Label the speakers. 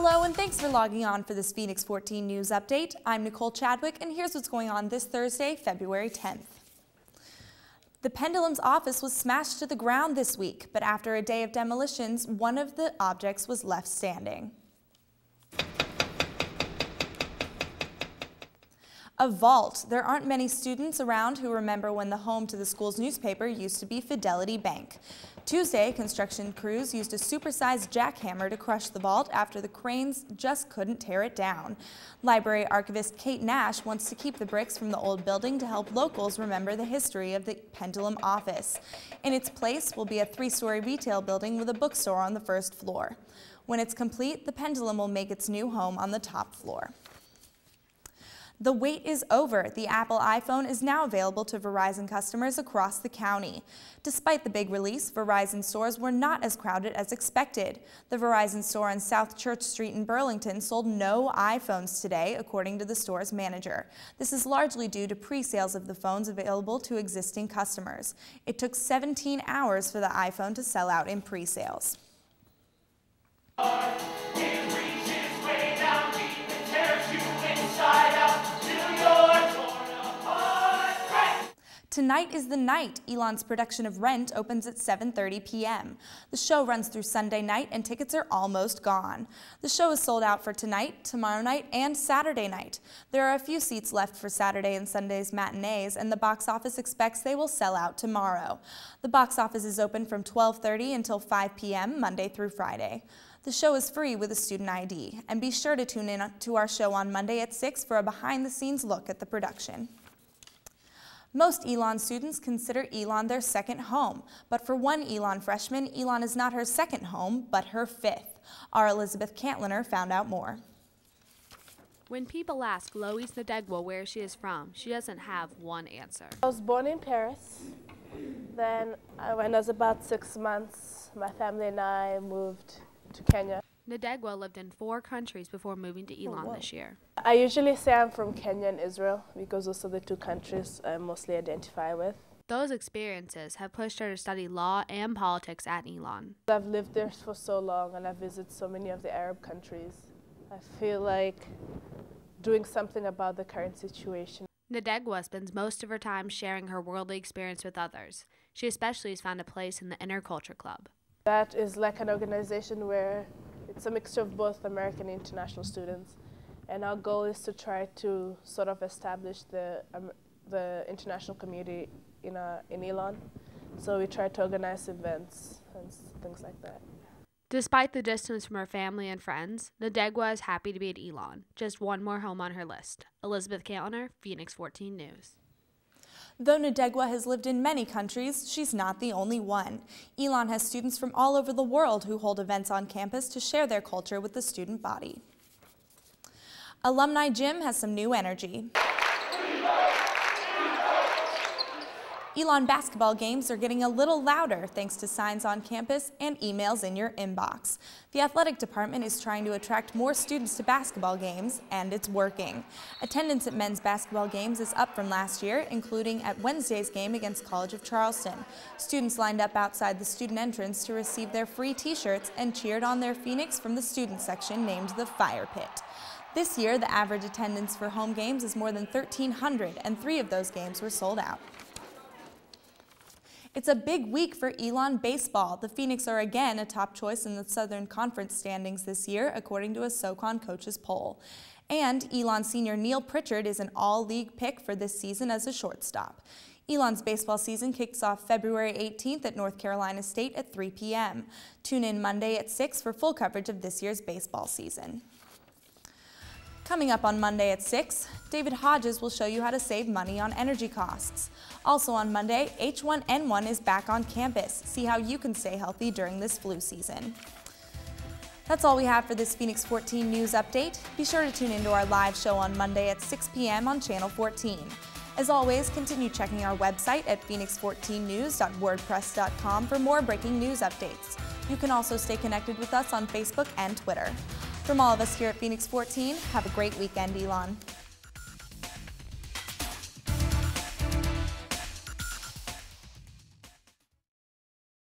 Speaker 1: Hello and thanks for logging on for this Phoenix 14 News Update. I'm Nicole Chadwick and here's what's going on this Thursday, February 10th. The Pendulum's office was smashed to the ground this week, but after a day of demolitions, one of the objects was left standing. A vault. There aren't many students around who remember when the home to the school's newspaper used to be Fidelity Bank. Tuesday, construction crews used a supersized jackhammer to crush the vault after the cranes just couldn't tear it down. Library archivist Kate Nash wants to keep the bricks from the old building to help locals remember the history of the Pendulum office. In its place will be a 3-story retail building with a bookstore on the first floor. When it's complete, the Pendulum will make its new home on the top floor. The wait is over. The Apple iPhone is now available to Verizon customers across the county. Despite the big release, Verizon stores were not as crowded as expected. The Verizon store on South Church Street in Burlington sold no iPhones today, according to the store's manager. This is largely due to pre-sales of the phones available to existing customers. It took 17 hours for the iPhone to sell out in pre-sales. Tonight is the night. Elon's production of Rent opens at 7:30 p.m. The show runs through Sunday night and tickets are almost gone. The show is sold out for tonight, tomorrow night, and Saturday night. There are a few seats left for Saturday and Sunday's matinees, and the box office expects they will sell out tomorrow. The box office is open from 12:30 until 5 p.m. Monday through Friday. The show is free with a student ID, and be sure to tune in to our show on Monday at 6 for a behind-the-scenes look at the production. Most Elon students consider Elon their second home, but for one Elon freshman, Elon is not her second home, but her fifth. Our Elizabeth Cantliner found out more.
Speaker 2: When people ask Lois Nadegwa where she is from, she doesn't have one answer.
Speaker 3: I was born in Paris. Then when I was about 6 months, my family and I moved to Kenya.
Speaker 2: Nadegwa lived in 4 countries before moving to Elon this year.
Speaker 3: I usually say I'm from Kenya and Israel because those are the 2 countries I mostly identify with.
Speaker 2: Those experiences have pushed her to study law and politics at Elon.
Speaker 3: I've lived there for so long and I've visited so many of the Arab countries. I feel like doing something about the current situation.
Speaker 2: Nadegwa spends most of her time sharing her worldly experience with others. She especially has found a place in the Interculture Club.
Speaker 3: That is like an organization where it's a mixture of both American and international students, and our goal is to try to sort of establish the international community in Elon. So we try to organize events and things like that.
Speaker 2: Despite the distance from her family and friends, Nadegwa is happy to be at Elon, just one more home on her list. Elizabeth Cantliner, Phoenix 14 News.
Speaker 1: Though Nadegwa has lived in many countries, she's not the only one. Elon has students from all over the world who hold events on campus to share their culture with the student body. Alumni Gym has some new energy. Elon basketball games are getting a little louder thanks to signs on campus and emails in your inbox. The athletic department is trying to attract more students to basketball games, and it's working. Attendance at men's basketball games is up from last year, including at Wednesday's game against College of Charleston. Students lined up outside the student entrance to receive their free t-shirts and cheered on their Phoenix from the student section named the Fire Pit. This year, the average attendance for home games is more than 1,300, and 3 of those games were sold out. It's a big week for Elon baseball. The Phoenix are again a top choice in the Southern Conference standings this year, according to a SoCon coaches poll. And Elon senior Neil Pritchard is an all-league pick for this season as a shortstop. Elon's baseball season kicks off February 18th at North Carolina State at 3 p.m. Tune in Monday at 6 for full coverage of this year's baseball season. Coming up on Monday at 6, David Hodges will show you how to save money on energy costs. Also on Monday, H1N1 is back on campus. See how you can stay healthy during this flu season. That's all we have for this Phoenix 14 News Update. Be sure to tune into our live show on Monday at 6 p.m. on Channel 14. As always, continue checking our website at phoenix14news.wordpress.com for more breaking news updates. You can also stay connected with us on Facebook and Twitter. From all of us here at Phoenix 14, have a great weekend, Elon.